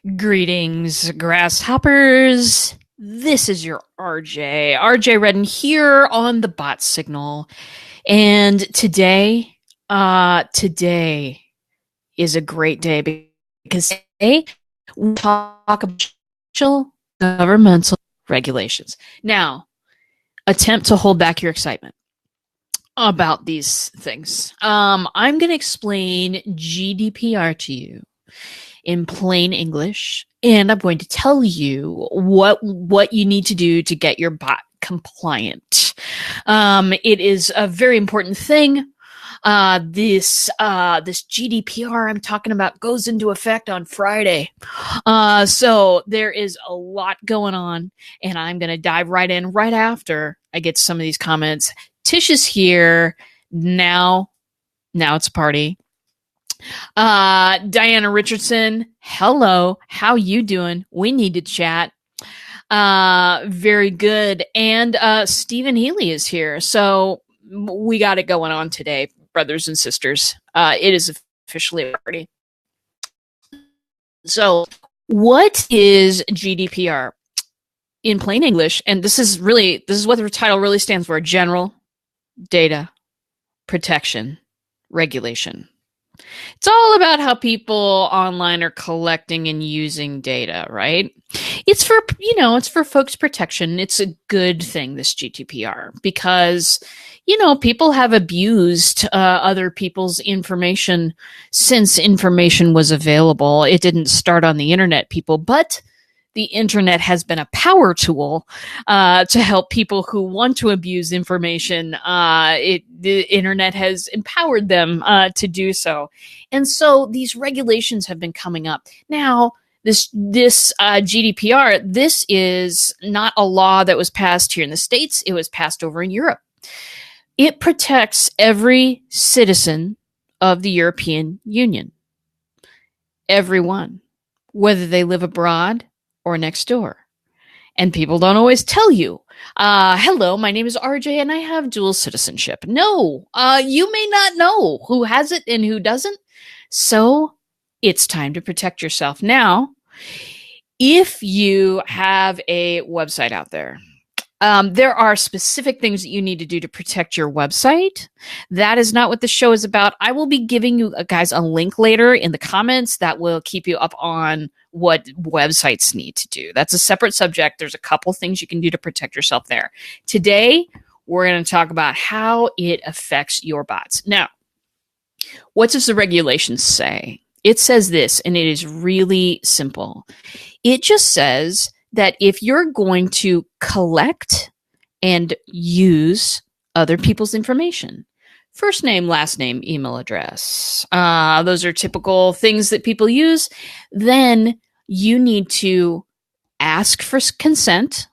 Greetings, grasshoppers. This is your RJ Redden here on the bot signal. And today is a great day because today we talk about governmental regulations. Now, attempt to hold back your excitement about these things. I'm going to explain GDPR to you in plain English, and I'm going to tell you what you need to do to get your bot compliant. It is a very important thing. This GDPR I'm talking about goes into effect on Friday. So there is a lot going on, and I'm going to dive right in right after I get to some of these comments. Tish is here now. Now it's a party. Diana Richardson, hello. How you doing? We need to chat. Very good. And Stephen Healy is here. So we got it going on today, brothers and sisters. It is officially a party. So what is GDPR? In plain English, and this is what the title really stands for: General Data Protection Regulation. It's all about how people online are collecting and using data, right? It's for folks' protection. It's a good thing, this GDPR, because, people have abused other people's information since information was available. It didn't start on the internet, people, but the internet has been a power tool to help people who want to abuse information. The internet has empowered them to do so. And so these regulations have been coming up. Now, this GDPR, this is not a law that was passed here in the States. It was passed over in Europe. It protects every citizen of the European Union. Everyone, whether they live abroad or next door. And people don't always tell you, hello, my name is RJ and I have dual citizenship. No, you may not know who has it and who doesn't. So it's time to protect yourself. Now, if you have a website out there, there are specific things that you need to do to protect your website. That is not what the show is about. I will be giving you guys a link later in the comments that will keep you up on what websites need to do. That's a separate subject. There's a couple things you can do to protect yourself there. Today, we're going to talk about how it affects your bots. Now, what does the regulations say? It says this, and it is really simple. It just says that if you're going to collect and use other people's information, first name, last name, email address, those are typical things that people use, then you need to ask for consent.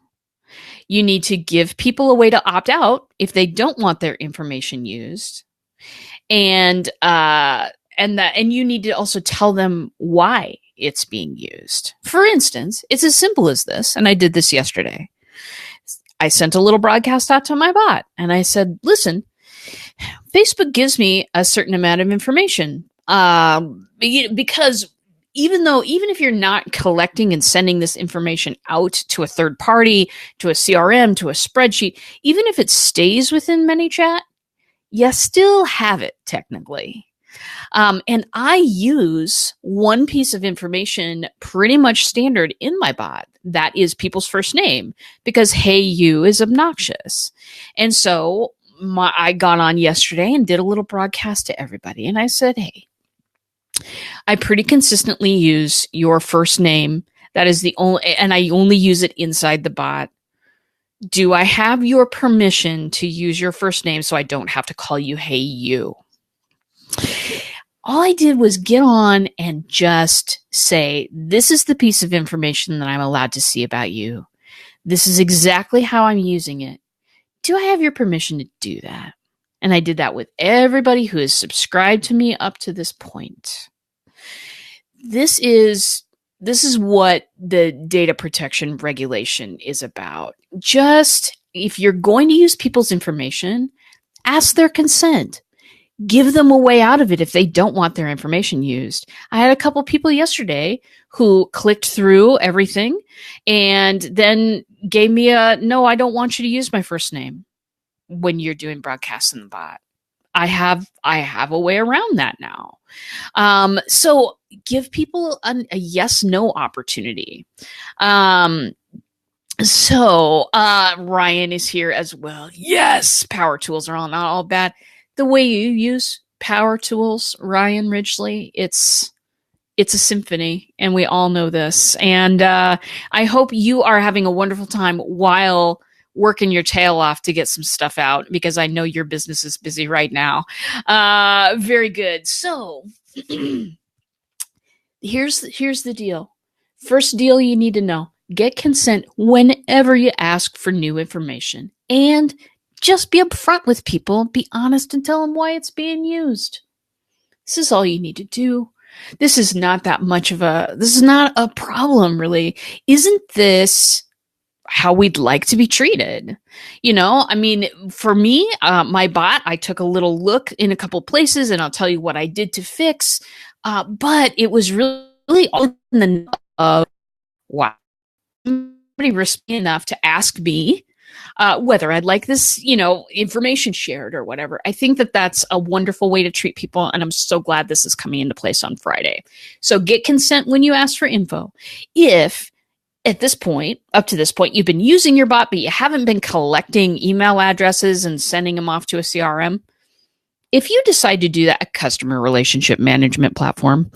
You need to give people a way to opt out if they don't want their information used. And you need to also tell them why it's being used. For instance, it's as simple as this, and I did this yesterday. I sent a little broadcast out to my bot, and I said, listen, Facebook gives me a certain amount of information because even if you're not collecting and sending this information out to a third party, to a CRM, to a spreadsheet, even if it stays within ManyChat, you still have it technically. And I use one piece of information pretty much standard in my bot. That is people's first name, because hey, you is obnoxious. And so I got on yesterday and did a little broadcast to everybody. And I said, hey, I pretty consistently use your first name. That is the only, and I only use it inside the bot. Do I have your permission to use your first name so I don't have to call you hey, you? All I did was get on and just say, this is the piece of information that I'm allowed to see about you. This is exactly how I'm using it. Do I have your permission to do that? And I did that with everybody who has subscribed to me up to this point. This is what the data protection regulation is about. Just if you're going to use people's information, ask their consent. Give them a way out of it if they don't want their information used. I had a couple people yesterday who clicked through everything and then gave me a, no, I don't want you to use my first name when you're doing broadcasts in the bot. I have a way around that now. So give people a yes, no opportunity. Ryan is here as well. Yes, power tools are not all bad. The way you use power tools, Ryan Ridgely, it's a symphony, and we all know this. And I hope you are having a wonderful time while working your tail off to get some stuff out, because I know your business is busy right now. Very good. So here's the deal. First deal you need to know. Get consent whenever you ask for new information. And just be upfront with people. Be honest and tell them why it's being used. This is all you need to do. This is not a problem, really. Isn't this how we'd like to be treated? I mean, for me, my bot, I took a little look in a couple places, and I'll tell you what I did to fix. But it was really all in the of, wow, somebody risky enough to ask me whether I'd like this, information shared or whatever. I think that that's a wonderful way to treat people, and I'm so glad this is coming into place on Friday. So get consent when you ask for info. If at this point, up to this point, you've been using your bot, but you haven't been collecting email addresses and sending them off to a CRM, if you decide to do that, a customer relationship management platform,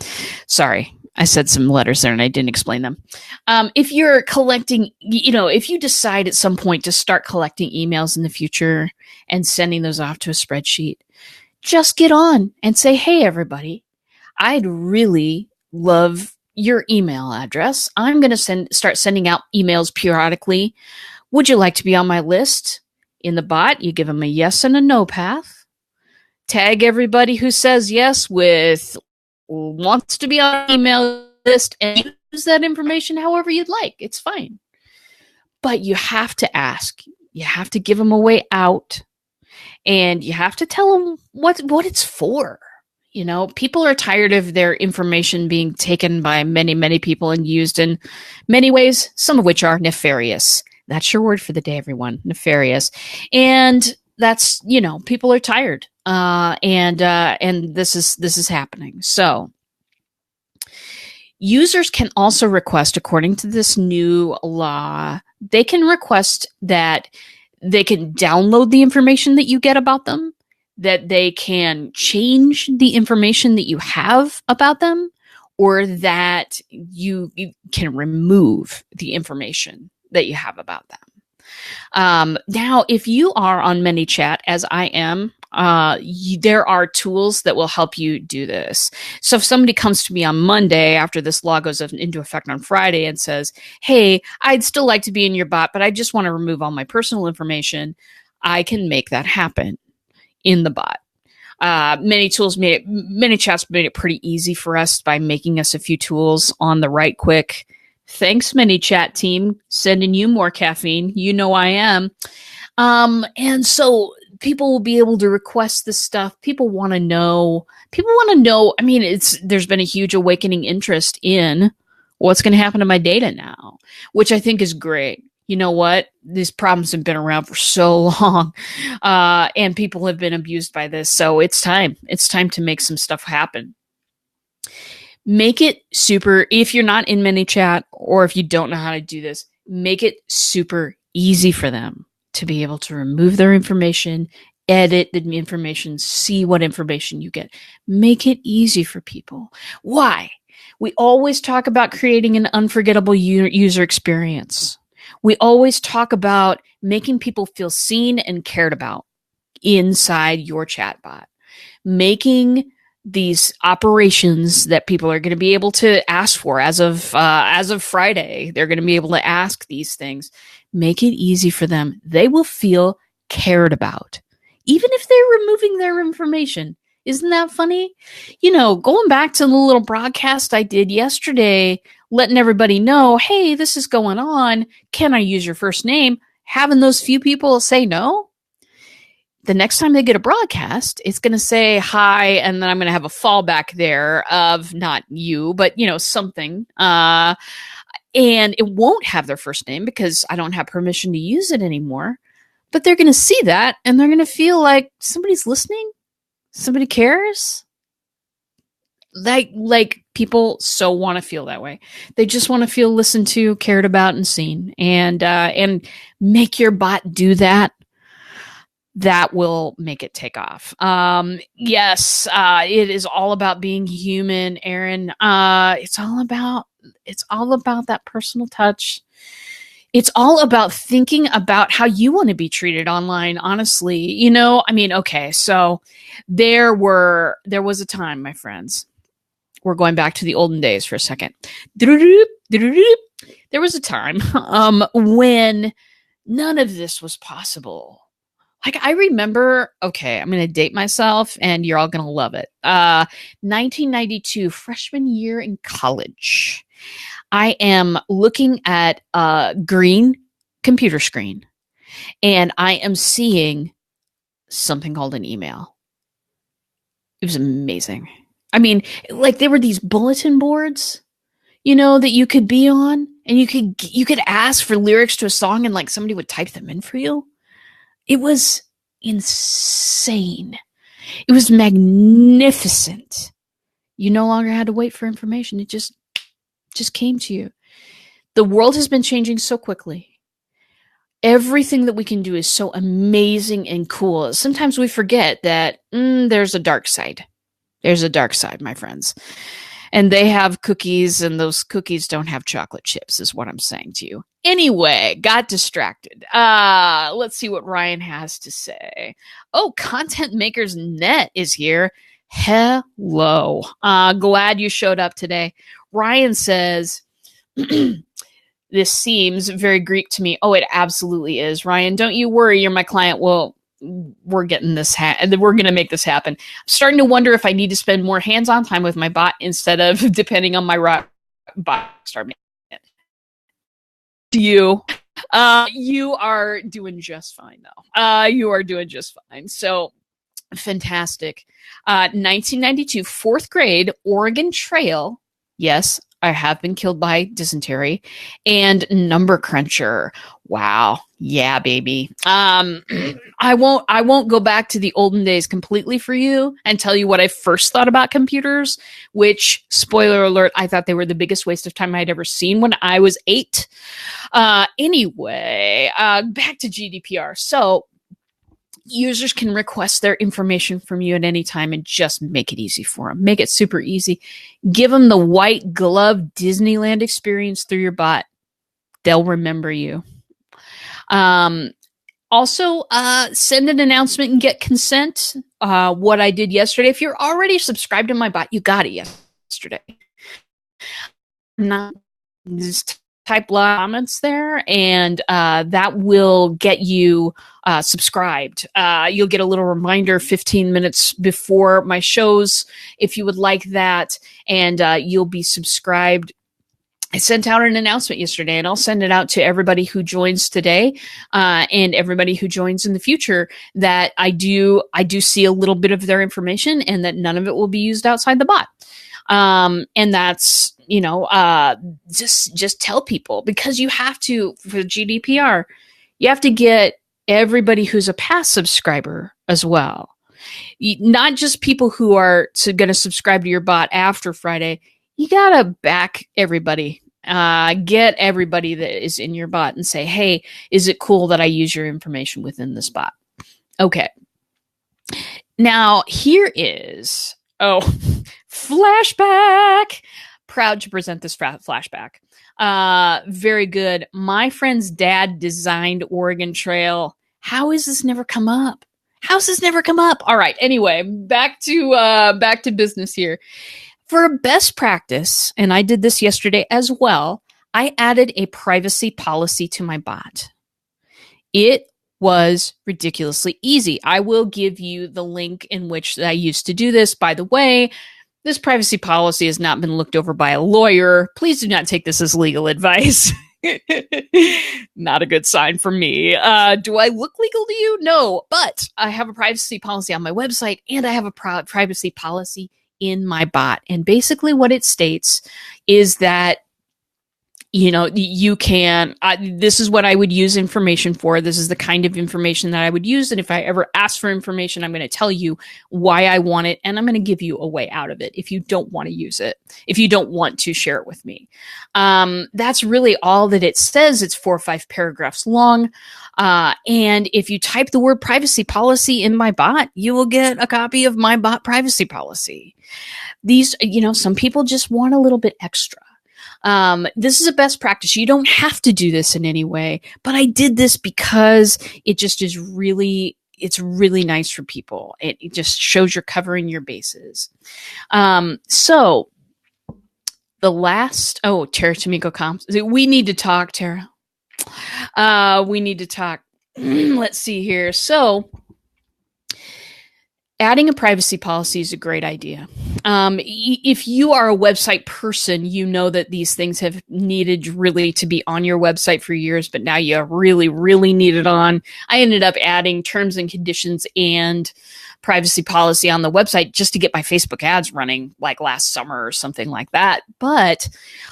sorry, I said some letters there and I didn't explain them. If you're collecting, if you decide at some point to start collecting emails in the future and sending those off to a spreadsheet, just get on and say, hey, everybody, I'd really love your email address. I'm going to start sending out emails periodically. Would you like to be on my list? In the bot, you give them a yes and a no path. Tag everybody who says yes with wants to be on the email list, and use that information however you'd like. It's fine. But you have to ask. You have to give them a way out, and you have to tell them what it's for. People are tired of their information being taken by many, many people and used in many ways, some of which are nefarious. That's your word for the day, everyone. Nefarious. And that's, people are tired. And this is happening. So users can also request, according to this new law, they can request that they can download the information that you get about them, that they can change the information that you have about them, or that you can remove the information that you have about them. Now, if you are on ManyChat, as I am, there are tools that will help you do this. So if somebody comes to me on Monday after this law goes into effect on Friday and says, hey, I'd still like to be in your bot, but I just want to remove all my personal information, I can make that happen in the bot. ManyChat's made it pretty easy for us by making us a few tools on the right quick. Thanks, ManyChat team. Sending you more caffeine. You know I am. And so people will be able to request this stuff. People want to know. I mean, there's been a huge awakening interest in what's going to happen to my data now, which I think is great. You know what? These problems have been around for so long, and people have been abused by this. So it's time. It's time to make some stuff happen. Make it super, if you're not in ManyChat or if you don't know how to do this, make it super easy for them to be able to remove their information, edit the information, see what information you get. Make it easy for people. Why? We always talk about creating an unforgettable user experience. We always talk about making people feel seen and cared about inside your chatbot, making these operations that people are going to be able to ask for as of Friday. They're going to be able to ask these things. Make it easy for them. They will feel cared about, even if they're removing their information. Isn't that funny? Going back to the little broadcast I did yesterday, letting everybody know, hey, this is going on. Can I use your first name? Having those few people say no. the next time they get a broadcast, it's going to say hi, and then I'm going to have a fallback there of not you, but something. And it won't have their first name because I don't have permission to use it anymore. But they're going to see that, and they're going to feel like somebody's listening, somebody cares. Like people so want to feel that way. They just want to feel listened to, cared about, and seen. And make your bot do that. That will make it take off. Yes, it is all about being human, Aaron. It's all about that personal touch. It's all about thinking about how you want to be treated online, honestly. Okay, so there was a time, my friends. We're going back to the olden days for a second. There was a time when none of this was possible. Like, I remember, okay, I'm going to date myself and you're all going to love it. 1992, freshman year in college. I am looking at a green computer screen and I am seeing something called an email. It was amazing. I mean, like, there were these bulletin boards, that you could be on, and you could ask for lyrics to a song and like somebody would type them in for you. It was insane. It was magnificent. You no longer had to wait for information. It just came to you. The world has been changing so quickly. Everything that we can do is so amazing and cool. Sometimes we forget that there's a dark side. There's a dark side, my friends. And they have cookies, and those cookies don't have chocolate chips, is what I'm saying to you. Anyway, got distracted. Let's see what Ryan has to say. Oh, Content Makers Net is here. Hello. Glad you showed up today. Ryan says, this seems very Greek to me. Oh, it absolutely is. Ryan, don't you worry. You're my client. Well, we're getting this. We're going to make this happen. I'm starting to wonder if I need to spend more hands-on time with my bot instead of depending on my bot. You are doing just fine, though. You are doing just fine. So fantastic. 1992, fourth grade, Oregon Trail. Yes, I have been killed by dysentery, and Number Cruncher. Wow. Yeah, baby. I won't go back to the olden days completely for you and tell you what I first thought about computers, which, spoiler alert, I thought they were the biggest waste of time I'd ever seen when I was 8. Anyway, back to GDPR. So users can request their information from you at any time and just make it easy for them. Make it super easy. Give them the white glove Disneyland experience through your bot. They'll remember you. Also, send an announcement and get consent. What I did yesterday. If you're already subscribed to my bot, you got it yesterday. Not just type comments there, and that will get you subscribed. You'll get a little reminder 15 minutes before my shows if you would like that, and you'll be subscribed. I sent out an announcement yesterday, and I'll send it out to everybody who joins today and everybody who joins in the future, that I do see a little bit of their information and that none of it will be used outside the bot. And that's, just tell people, because you have to, for GDPR, you have to get everybody who's a past subscriber as well. Not just people who are going to subscribe to your bot after Friday. You got to back everybody. Get everybody that is in your bot and say, hey, is it cool that I use your information within this bot? Okay. Now, here is, flashback. Proud to present this flashback. Very good. My friend's dad designed Oregon Trail. How has this never come up? How's this never come up? All right. Anyway, back to business here. For a best practice, and I did this yesterday as well, I added a privacy policy to my bot. It was ridiculously easy. I will give you the link in which I used to do this. By the way, this privacy policy has not been looked over by a lawyer. Please do not take this as legal advice. Not a good sign for me. Do I look legal to you? No, but I have a privacy policy on my website and I have a privacy policy in my bot. And basically what it states is that you can, this is what I would use information for. This is the kind of information that I would use. And if I ever ask for information, I'm going to tell you why I want it. And I'm going to give you a way out of it if you don't want to use it, if you don't want to share it with me. That's really all that it says. It's 4 or 5 paragraphs long. And if you type the word privacy policy in my bot, you will get a copy of my bot privacy policy. These, some people just want a little bit extra. This is a best practice. You don't have to do this in any way, but I did this because it just is it's really nice for people. It just shows you're covering your bases. So the last, Tara Tamiko comes. We need to talk, Tara. We need to talk. Let's see here. So adding a privacy policy is a great idea. If you are a website person, you know that these things have needed really to be on your website for years, but now you really, really need it on. I ended up adding terms and conditions and privacy policy on the website just to get my Facebook ads running like last summer or something like that. But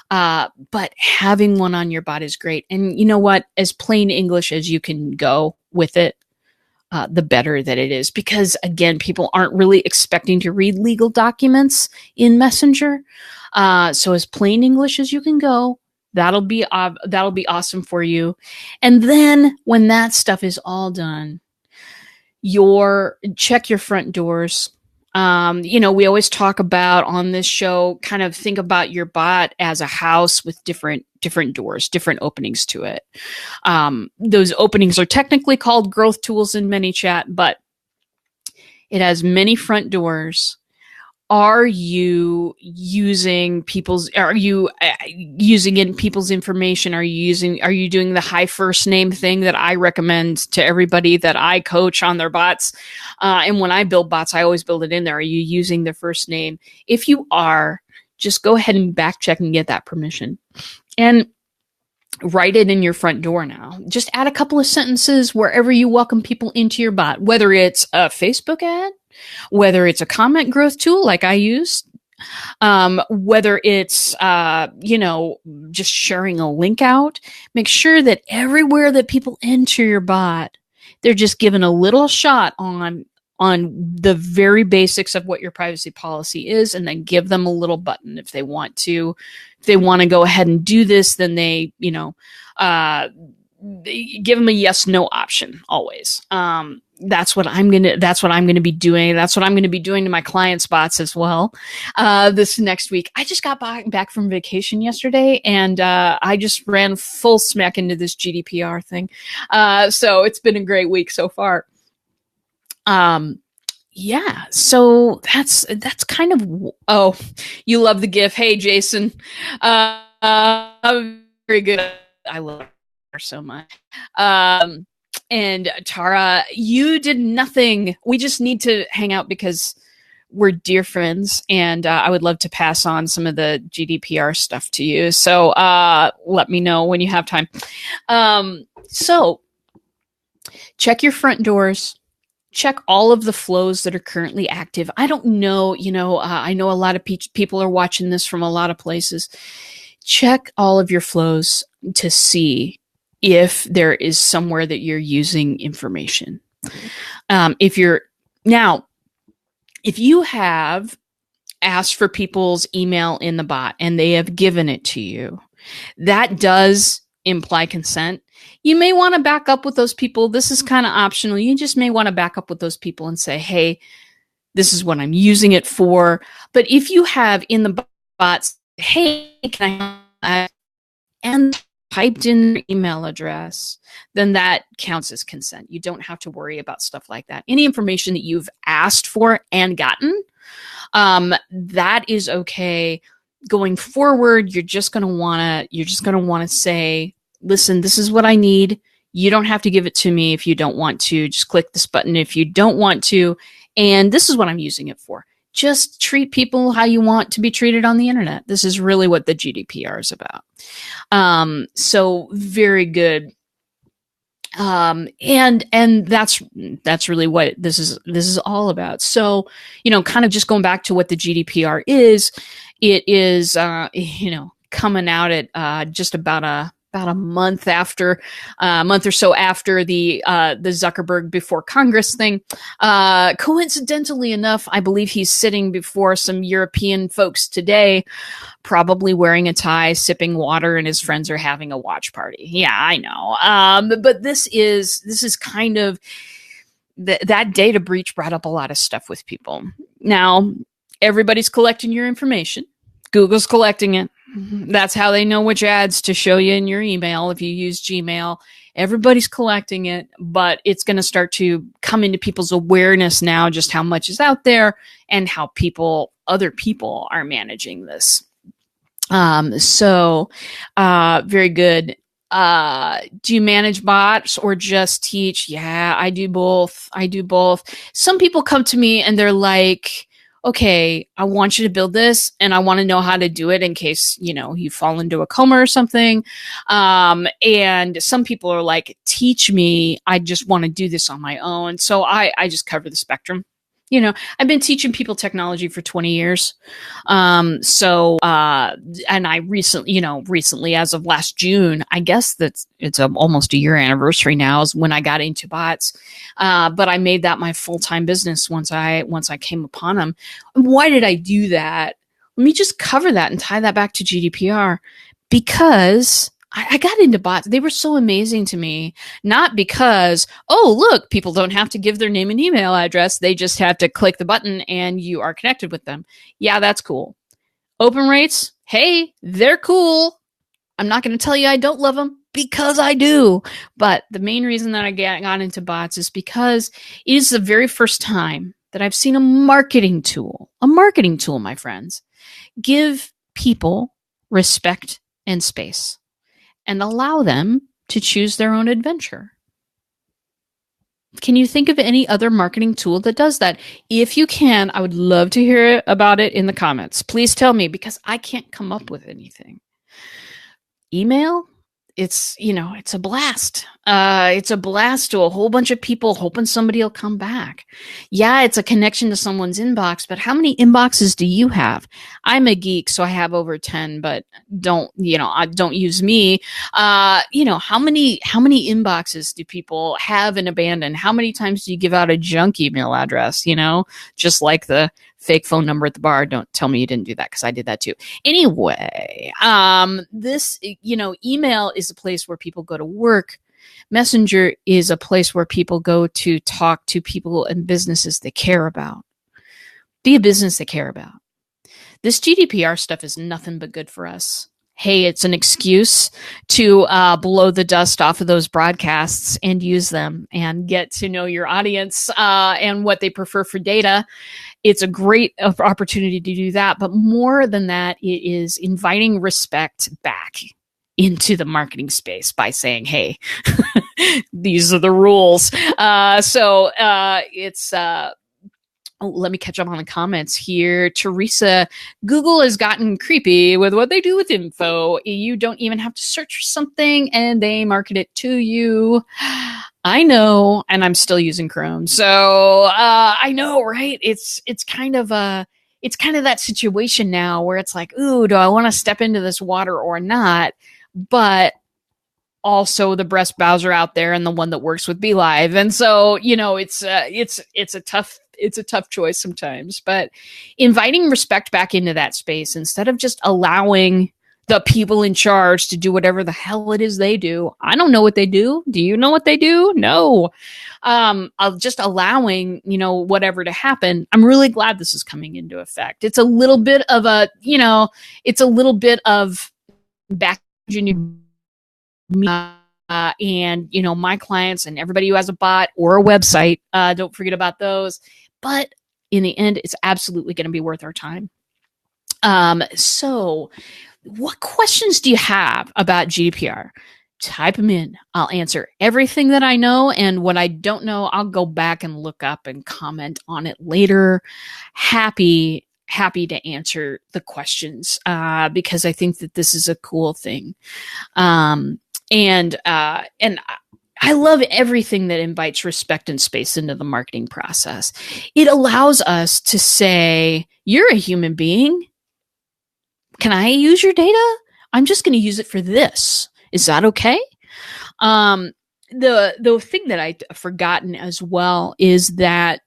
having one on your bot is great. And you know what? As plain English as you can go with it, the better that it is, because again, people aren't really expecting to read legal documents in Messenger. So as plain English as you can go, that'll be awesome for you. And then when that stuff is all done, check your front doors. We always talk about on this show, kind of think about your bot as a house with different doors, different openings to it. Those openings are technically called growth tools in ManyChat, but it has many front doors. Are you using people's information? Are you doing the high first name thing that I recommend to everybody that I coach on their bots? And when I build bots, I always build it in there. Are you using their first name? If you are, just go ahead and back check and get that permission. And write it in your front door now. Just add a couple of sentences wherever you welcome people into your bot, whether it's a Facebook ad, whether it's a comment growth tool like I use, whether it's, just sharing a link out. Make sure that everywhere that people enter your bot, they're just given a little shot on the very basics of what your privacy policy is, and then give them a little button if they want to. If they want to go ahead and do this, then they give them a yes, no option always. That's what I'm going to be doing. That's what I'm going to be doing to my clients' bots as well. This next week, I just got back from vacation yesterday, and I just ran full smack into this GDPR thing. So it's been a great week so far. Yeah, so that's kind of, you love the GIF. Hey, Jason. Very good. I love her so much. And Tara, you did nothing. We just need to hang out because we're dear friends, and I would love to pass on some of the GDPR stuff to you. So let me know when you have time. So check your front doors. Check all of the flows that are currently active. I don't know, I know a lot of people are watching this from a lot of places. Check all of your flows to see if there is somewhere that you're using information. If you have asked for people's email in the bot and they have given it to you, that does imply consent. You may want to back up with those people. This is kind of optional. You just may want to back up with those people and say, hey, this is what I'm using it for. But if you have in the bots, hey, can I and typed in their email address, then that counts as consent. You don't have to worry about stuff like that. Any information that you've asked for and gotten, that is okay. Going forward, you're just going to want to say, listen, this is what I need. You don't have to give it to me if you don't want to. Just click this button if you don't want to. And this is what I'm using it for. just treat people how you want to be treated on the internet. This is really what the GDPR is about. So very good. And that's really what this is all about. So, kind of just going back to what the GDPR is, it is, coming out at just about a month or so after the Zuckerberg before Congress thing. Coincidentally enough, I believe he's sitting before some European folks today, probably wearing a tie, sipping water, and his friends are having a watch party. Yeah, I know. But this is kind of that data breach brought up a lot of stuff with people. Now, everybody's collecting your information. Google's collecting it. That's how they know which ads to show you in your email if you use Gmail. Everybody's collecting it, but it's going to start to come into people's awareness now just how much is out there and how other people are managing this. Very good. Do you manage bots or just teach? Yeah, I do both. Some people come to me and they're like, okay, I want you to build this and I want to know how to do it in case, you fall into a coma or something. And some people are like, teach me. I just want to do this on my own. So I just cover the spectrum. I've been teaching people technology for 20 years. And I recently, as of last June, I guess it's almost a year anniversary now is when I got into bots. But I made that my full-time business once I came upon them. And why did I do that? Let me just cover that and tie that back to GDPR, because I got into bots. They were so amazing to me, not because, oh, look, people don't have to give their name and email address. They just have to click the button and you are connected with them. Yeah, that's cool. Open rates, hey, they're cool. I'm not going to tell you I don't love them, because I do. But the main reason that I got into bots is because it is the very first time that I've seen a marketing tool, my friends, give people respect and space and allow them to choose their own adventure. Can you think of any other marketing tool that does that? If you can, I would love to hear about it in the comments. Please tell me, because I can't come up with anything. Email? It's a blast. It's a blast to a whole bunch of people hoping somebody will come back. Yeah, it's a connection to someone's inbox, but how many inboxes do you have? I'm a geek, so I have over 10, but don't use me. How many inboxes do people have and abandon? How many times do you give out a junk email address? Just like the fake phone number at the bar. Don't tell me you didn't do that, because I did that too. Anyway, email is a place where people go to work. Messenger is a place where people go to talk to people and businesses they care about. Be a business they care about. This GDPR stuff is nothing but good for us. Hey, it's an excuse to blow the dust off of those broadcasts and use them and get to know your audience and what they prefer for data. It's a great opportunity to do that. But more than that, it is inviting respect back into the marketing space by saying, hey, these are the rules. Let me catch up on the comments here. Teresa, Google has gotten creepy with what they do with info. You don't even have to search for something and they market it to you. I know, and I'm still using Chrome. So I know, right? It's kind of that situation now where it's like, ooh, do I want to step into this water or not? But also the best browser out there and the one that works with BeLive. And so, it's a tough choice sometimes, but inviting respect back into that space instead of just allowing the people in charge to do whatever the hell it is they do. I don't know what they do. Do you know what they do? No. Just allowing, whatever to happen. I'm really glad this is coming into effect. It's a little bit of back engineering. And my clients and everybody who has a bot or a website, don't forget about those. But in the end, it's absolutely going to be worth our time. So what questions do you have about GDPR? type them in. I'll answer everything that I know. And what I don't know, I'll go back and look up and comment on it later. Happy to answer the questions because I think that this is a cool thing. And I love everything that invites respect and space into the marketing process. It allows us to say, you're a human being. Can I use your data? I'm just going to use it for this. Is that okay? The thing that I've forgotten as well is that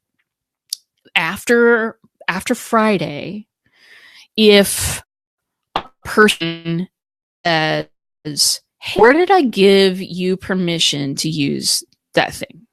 after Friday, if a person says, hey, where did I give you permission to use that thing?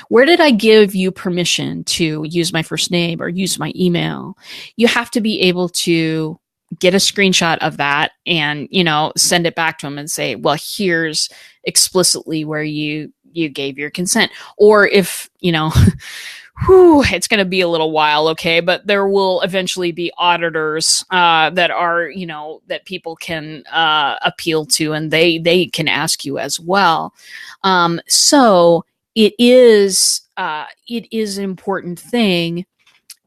Where did I give you permission to use my first name or use my email? You have to be able to get a screenshot of that and, send it back to them and say, well, here's explicitly where you gave your consent. Or if, it's going to be a little while, okay, but there will eventually be auditors that are, that people can appeal to, and they can ask you as well. So it is an important thing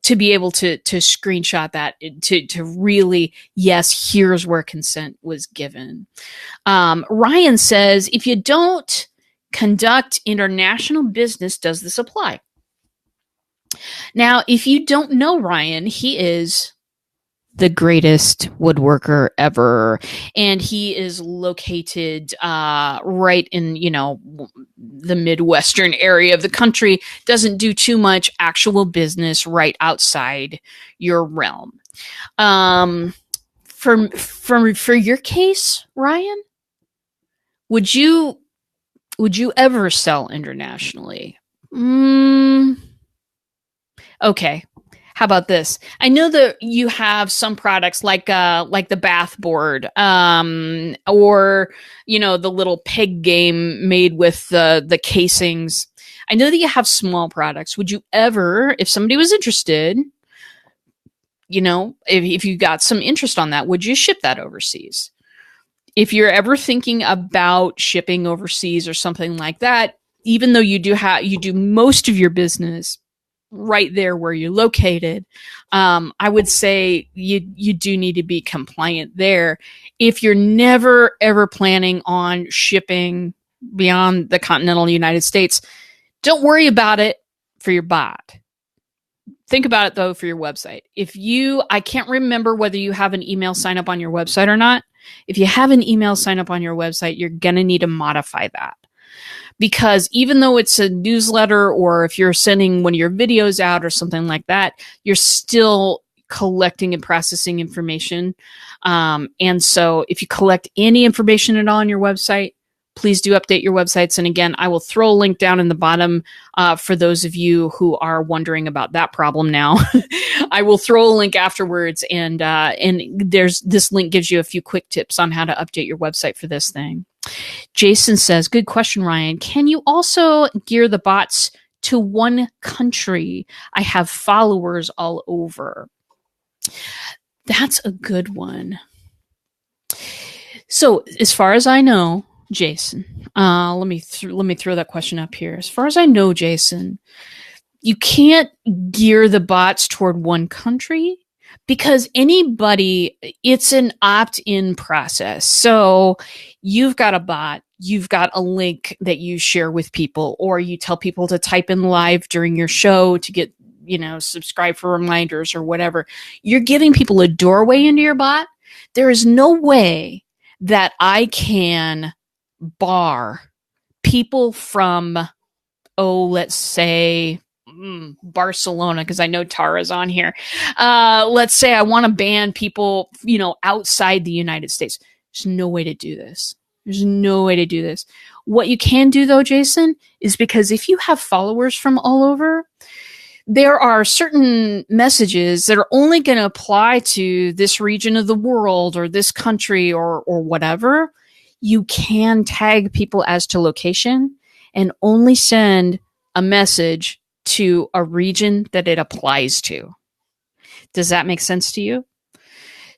to be able to screenshot that, to really, yes, here's where consent was given. Ryan says, if you don't conduct international business, does this apply? Now, if you don't know Ryan, he is the greatest woodworker ever. And he is located right in, the Midwestern area of the country, doesn't do too much actual business right outside your realm. For your case, Ryan, would you ever sell internationally? Okay. How about this? I know that you have some products like the bath board, or the little peg game made with the casings. I know that you have small products. Would you ever, if somebody was interested, if you got some interest on that, would you ship that overseas? If you're ever thinking about shipping overseas or something like that, even though you do most of your business right there where you're located, I would say you do need to be compliant there. If you're never ever planning on shipping beyond the continental United States, don't worry about it for your bot. Think about it though for your website. I can't remember whether you have an email sign up on your website or not. If you have an email sign up on your website, you're going to need to modify that. Because even though it's a newsletter, or if you're sending one of your videos out or something like that, you're still collecting and processing information. And so if you collect any information at all on your website, please do update your websites. And again, I will throw a link down in the bottom for those of you who are wondering about that problem now. I will throw a link afterwards, and this link gives you a few quick tips on how to update your website for this thing. Jason says, good question, Ryan. Can you also gear the bots to one country? I have followers all over. That's a good one. So as far as I know, Jason, let me throw that question up here. As far as I know, Jason, you can't gear the bots toward one country, because it's an opt-in process. So you've got a bot, you've got a link that you share with people, or you tell people to type in live during your show to get, subscribe for reminders or whatever. You're giving people a doorway into your bot. There is no way that I can bar people from, let's say, Barcelona, because I know Tara's on here. Let's say I want to ban people, outside the United States. There's no way to do this. What you can do though, Jason, is because if you have followers from all over, there are certain messages that are only going to apply to this region of the world or this country or whatever. You can tag people as to location and only send a message to a region that it applies to. Does that make sense to you?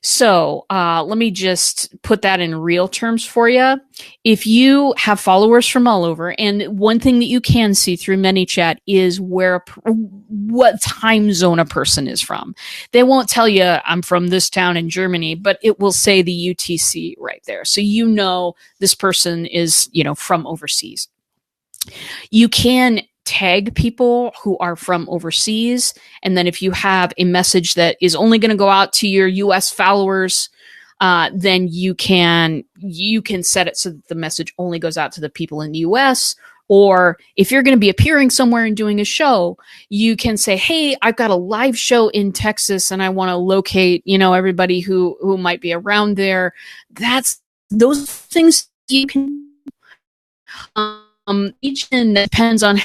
So let me just put that in real terms for you. If you have followers from all over, and one thing that you can see through ManyChat is what time zone a person is from. They won't tell you I'm from this town in Germany, but it will say the UTC right there. So you know this person is, from overseas. You can tag people who are from overseas. And then if you have a message that is only going to go out to your US followers, then you can set it so that the message only goes out to the people in the US. Or if you're going to be appearing somewhere and doing a show, you can say, hey, I've got a live show in Texas and I want to locate, everybody who might be around there. Those things you can, each depends on